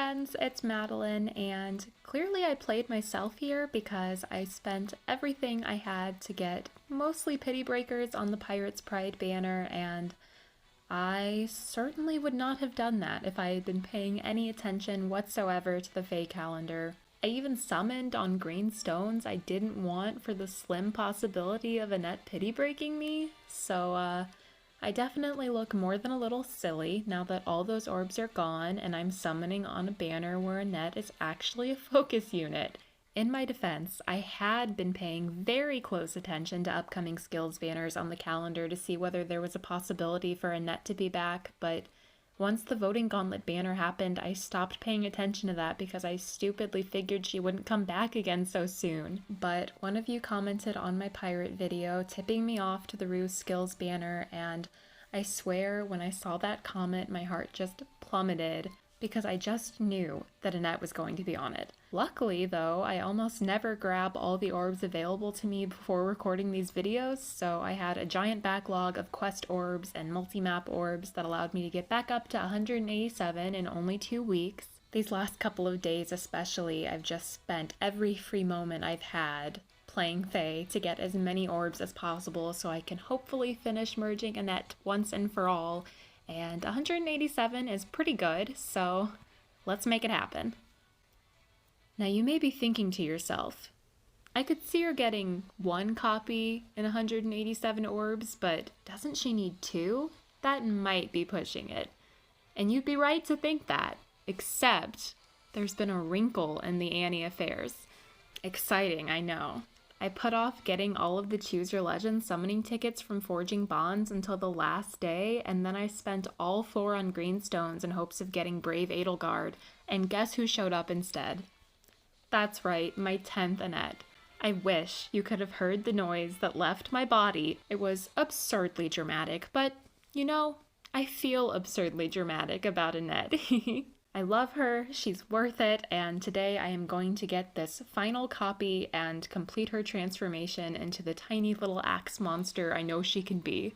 friends, it's Madeline, and clearly I played myself here because I spent everything I had to get mostly pity breakers on the Pirate's Pride banner, and I certainly would not have done that if I had been paying any attention whatsoever to the Fae calendar. I even summoned on green stones I didn't want for the slim possibility of Annette pity breaking me, so I definitely look more than a little silly now that all those orbs are gone and I'm summoning on a banner where Annette is actually a focus unit. In my defense, I had been paying very close attention to upcoming skills banners on the calendar to see whether there was a possibility for Annette to be back, but once the voting gauntlet banner happened, I stopped paying attention to that because I stupidly figured she wouldn't come back again so soon. But one of you commented on my pirate video, tipping me off to the Ruse skills banner, and I swear when I saw that comment, my heart just plummeted because I just knew that Annette was going to be on it. Luckily, though, I almost never grab all the orbs available to me before recording these videos, so I had a giant backlog of quest orbs and multi-map orbs that allowed me to get back up to 187 in only 2 weeks. These last couple of days especially, I've just spent every free moment I've had playing Fae to get as many orbs as possible so I can hopefully finish merging Annette once and for all, and 187 is pretty good, so let's make it happen. Now you may be thinking to yourself, I could see her getting 1 copy in 187 orbs, but doesn't she need 2? That might be pushing it. And you'd be right to think that, except there's been a wrinkle in the Annie affairs. Exciting, I know. I put off getting all of the Choose Your Legend summoning tickets from Forging Bonds until the last day, and then I spent all 4 on Greenstones in hopes of getting Brave Edelgard, and guess who showed up instead? That's right, my 10th Annette. I wish you could have heard the noise that left my body. It was absurdly dramatic, but, you know, I feel absurdly dramatic about Annette. I love her, she's worth it, and today I am going to get this final copy and complete her transformation into the tiny little axe monster I know she can be.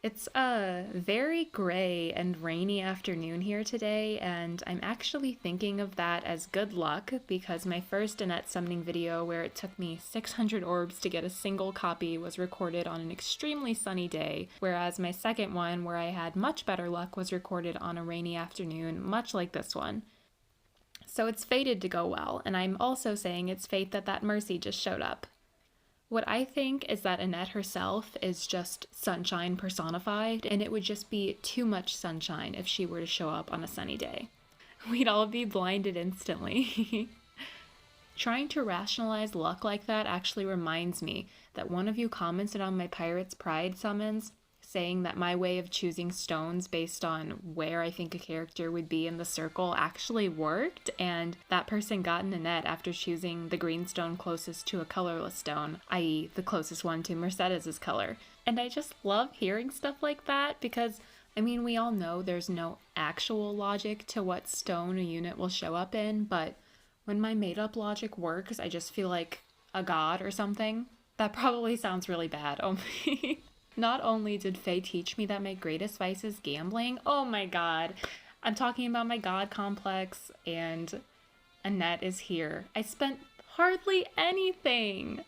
It's a very gray and rainy afternoon here today, and I'm actually thinking of that as good luck because my first Annette summoning video where it took me 600 orbs to get a single copy was recorded on an extremely sunny day, whereas my second one where I had much better luck was recorded on a rainy afternoon, much like this one. So it's fated to go well, and I'm also saying it's fate that that Mercy just showed up. What I think is that Annette herself is just sunshine personified, and it would just be too much sunshine if she were to show up on a sunny day. We'd all be blinded instantly. Trying to rationalize luck like that actually reminds me that one of you commented on my Pirate's Pride summons, saying that my way of choosing stones based on where I think a character would be in the circle actually worked, and that person got an Annette after choosing the green stone closest to a colorless stone, i.e. the closest one to Mercedes's color. And I just love hearing stuff like that because, I mean, we all know there's no actual logic to what stone a unit will show up in, but when my made-up logic works, I just feel like a god or something. That probably sounds really bad. Oh my. Not only did Faye teach me that my greatest vice is gambling, oh my god, I'm talking about my god complex, and Annette is here. I spent hardly anything.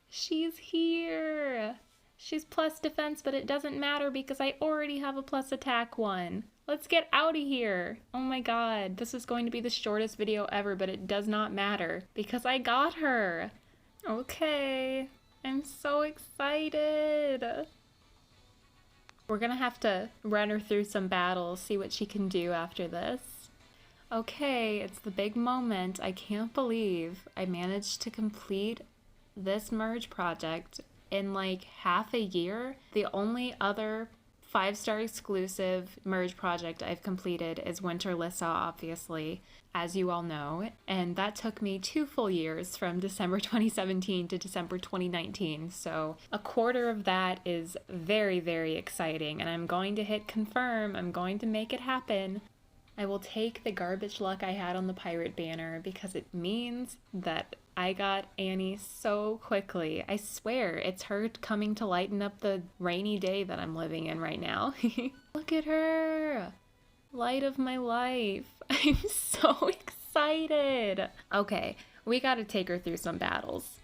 She's here. She's plus defense, but it doesn't matter because I already have a plus attack one. Let's get out of here. Oh my god, this is going to be the shortest video ever, but it does not matter because I got her. Okay, I'm so excited. We're gonna have to run her through some battles, see what she can do after this. Okay, it's the big moment. I can't believe I managed to complete this merge project in like half a year. The only other 5-star exclusive merge project I've completed is Winter Lissa, obviously, as you all know, and that took me 2 full years from December 2017 to December 2019, so a quarter of that is very, very exciting, and I'm going to hit confirm. I'm going to make it happen. I will take the garbage luck I had on the pirate banner because it means that I got Annie so quickly. I swear, it's her coming to lighten up the rainy day that I'm living in right now. Look at her! Light of my life. I'm so excited. excited. Okay, we gotta take her through some battles.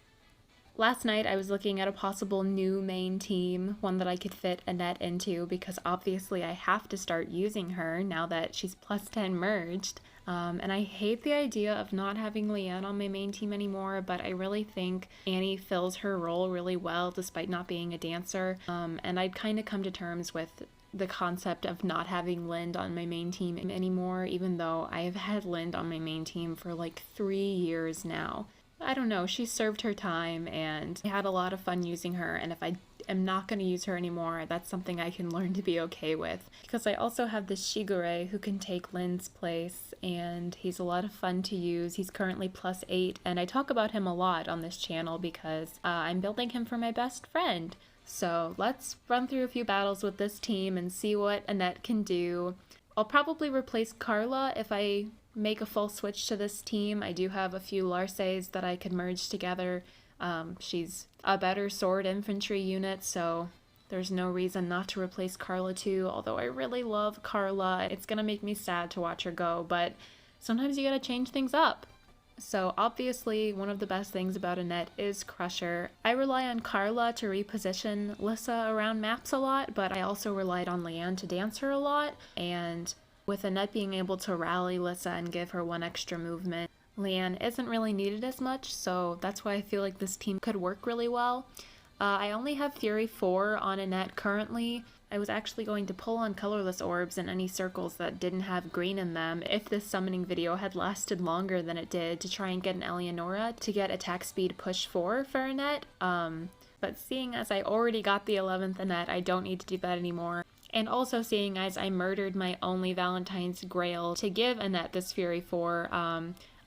Last night I was looking at a possible new main team, one that I could fit Annette into, because obviously I have to start using her now that she's plus 10 merged. And I hate the idea of not having Leanne on my main team anymore, but I really think Annie fills her role really well despite not being a dancer. And I'd kind of come to terms with the concept of not having Lind on my main team anymore, even though I've had Lind on my main team for like 3 years now. I don't know, she served her time and I had a lot of fun using her, and if I am not going to use her anymore, that's something I can learn to be okay with. Because I also have this Shigure who can take Lind's place, and he's a lot of fun to use. He's currently plus 8, and I talk about him a lot on this channel because I'm building him for my best friend. So let's run through a few battles with this team and see what Annette can do. I'll probably replace Carla if I make a full switch to this team. I do have a few Larces that I could merge together. She's a better sword infantry unit, so there's no reason not to replace Carla too, although I really love Carla. It's gonna make me sad to watch her go, but sometimes you gotta change things up. So obviously one of the best things about Annette is Crusher. I rely on Carla to reposition Lissa around maps a lot, but I also relied on Leanne to dance her a lot, and with Annette being able to rally Lissa and give her one extra movement, Leanne isn't really needed as much, so that's why I feel like this team could work really well. I only have Fury 4 on Annette currently. I was actually going to pull on colorless orbs in any circles that didn't have green in them if this summoning video had lasted longer than it did, to try and get an Eleonora to get attack speed push 4 for Annette. But seeing as I already got the 11th Annette, I don't need to do that anymore. And also seeing as I murdered my only Valentine's Grail to give Annette this Fury 4,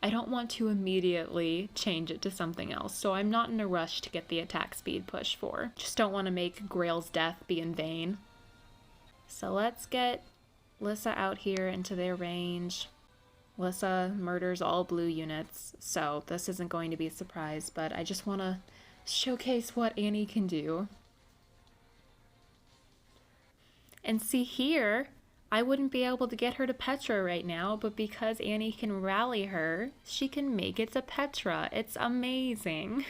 I don't want to immediately change it to something else, so I'm not in a rush to get the attack speed push 4. Just don't want to make Grail's death be in vain. So let's get Lissa out here into their range. Lissa murders all blue units, so this isn't going to be a surprise, but I just want to showcase what Annie can do. And see here, I wouldn't be able to get her to Petra right now, but because Annie can rally her, she can make it to Petra. It's amazing.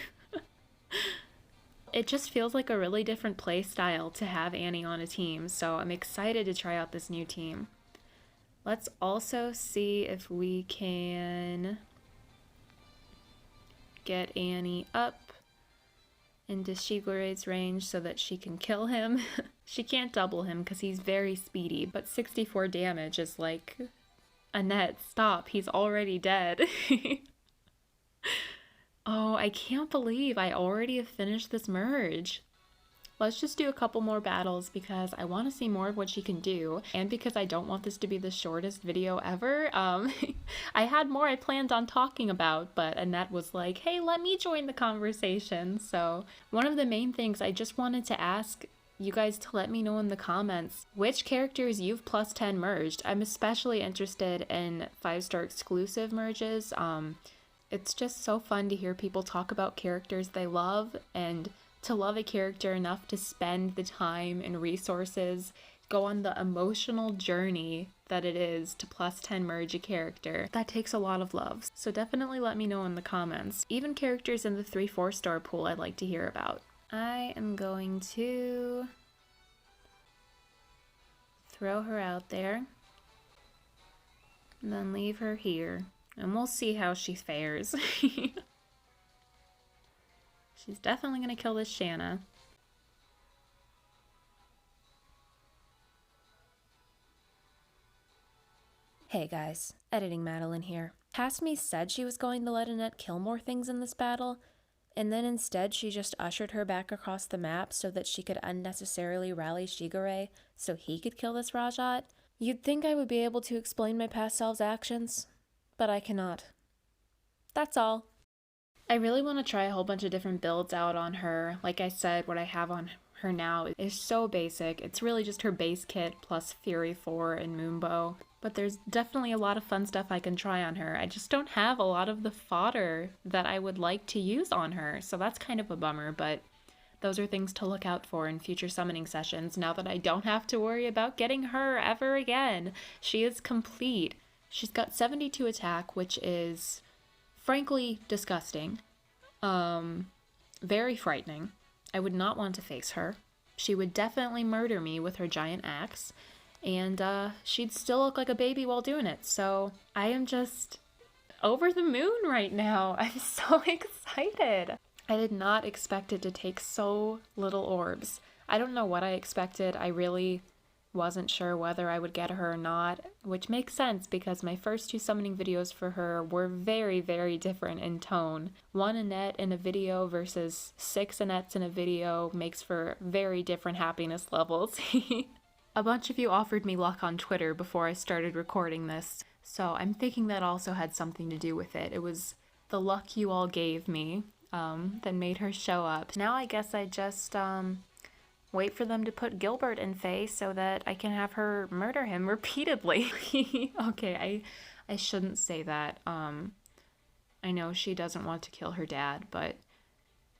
It just feels like a really different play style to have Annie on a team, so I'm excited to try out this new team. Let's also see if we can get Annie up into Shigure's range so that she can kill him. She can't double him because he's very speedy, but 64 damage is like, Annette, stop, he's already dead. Oh, I can't believe I already have finished this merge. Let's just do a couple more battles because I want to see more of what she can do, and because I don't want this to be the shortest video ever. I had more I planned on talking about, but Annette was like, hey, let me join the conversation. So one of the main things I just wanted to ask you guys to let me know in the comments which characters you've plus 10 merged. I'm especially interested in 5-star exclusive merges. It's just so fun to hear people talk about characters they love, and to love a character enough to spend the time and resources, go on the emotional journey that it is to plus 10 merge a character. That takes a lot of love. So definitely let me know in the comments. Even characters in the 3-4 star pool I'd like to hear about. I am going to throw her out there and then leave her here, and we'll see how she fares. She's definitely going to kill this Shanna. Hey guys, editing Madeline here. Tasme said she was going to let Annette kill more things in this battle, and then instead she just ushered her back across the map so that she could unnecessarily rally Shigure so he could kill this Rajat. You'd think I would be able to explain my past self's actions, but I cannot. That's all. I really want to try a whole bunch of different builds out on her. Like I said, what I have on her now is so basic. It's really just her base kit plus Fury 4 and Moonbow. But there's definitely a lot of fun stuff I can try on her. I just don't have a lot of the fodder that I would like to use on her, so that's kind of a bummer, but those are things to look out for in future summoning sessions now that I don't have to worry about getting her ever again. She is complete. She's got 72 attack, which is frankly disgusting. Very frightening. I would not want to face her. She would definitely murder me with her giant axe, and she'd still look like a baby while doing it. So I am just over the moon right now. I'm so excited. I did not expect it to take so little orbs. I don't know what I expected. I really wasn't sure whether I would get her or not, which makes sense because my first two summoning videos for her were very, very different in tone. One Annette in a video versus 6 Annettes in a video makes for very different happiness levels. A bunch of you offered me luck on Twitter before I started recording this, so I'm thinking that also had something to do with it. It was the luck you all gave me that made her show up. Now I guess I just wait for them to put Gilbert in face so that I can have her murder him repeatedly. Okay, I shouldn't say that. I know she doesn't want to kill her dad, but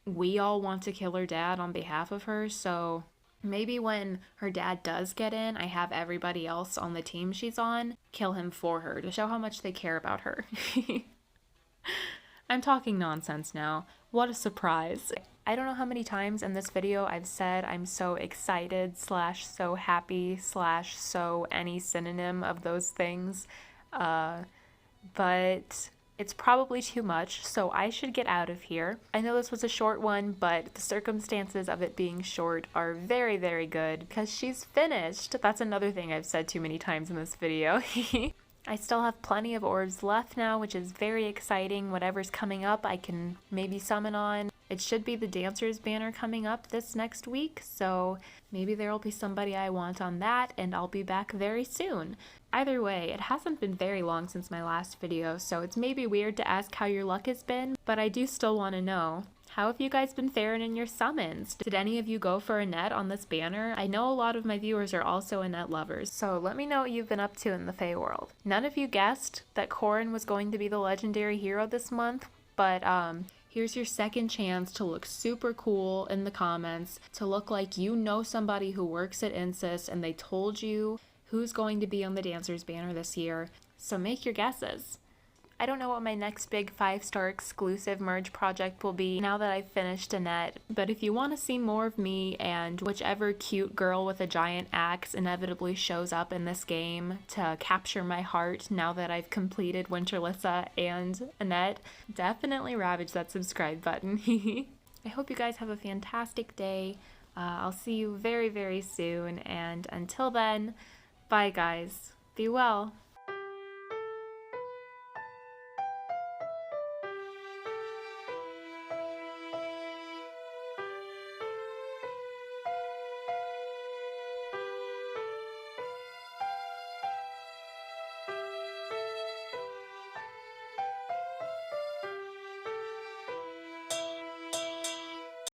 we all want to kill her dad on behalf of her, so maybe when her dad does get in, I have everybody else on the team she's on kill him for her to show how much they care about her. I'm talking nonsense now. What a surprise. I don't know how many times in this video I've said I'm so excited / so happy / so any synonym of those things, but it's probably too much, so I should get out of here. I know this was a short one, but the circumstances of it being short are very, very good because she's finished. That's another thing I've said too many times in this video. I still have plenty of orbs left now, which is very exciting. Whatever's coming up, I can maybe summon on. It should be the Dancers banner coming up this next week, so maybe there will be somebody I want on that, and I'll be back very soon. Either way, it hasn't been very long since my last video, so it's maybe weird to ask how your luck has been, but I do still want to know. How have you guys been faring in your summons? Did any of you go for Annette on this banner? I know a lot of my viewers are also Annette lovers, so let me know what you've been up to in the Fae world. None of you guessed that Corin was going to be the legendary hero this month, but here's your second chance to look super cool in the comments, to look like you know somebody who works at Insys and they told you who's going to be on the Dancers banner this year, so make your guesses. I don't know what my next big 5-star exclusive merge project will be now that I've finished Annette, but if you want to see more of me and whichever cute girl with a giant axe inevitably shows up in this game to capture my heart now that I've completed Winterlissa and Annette, definitely ravage that subscribe button. I hope you guys have a fantastic day. I'll see you very, very soon, and until then, bye guys. Be well.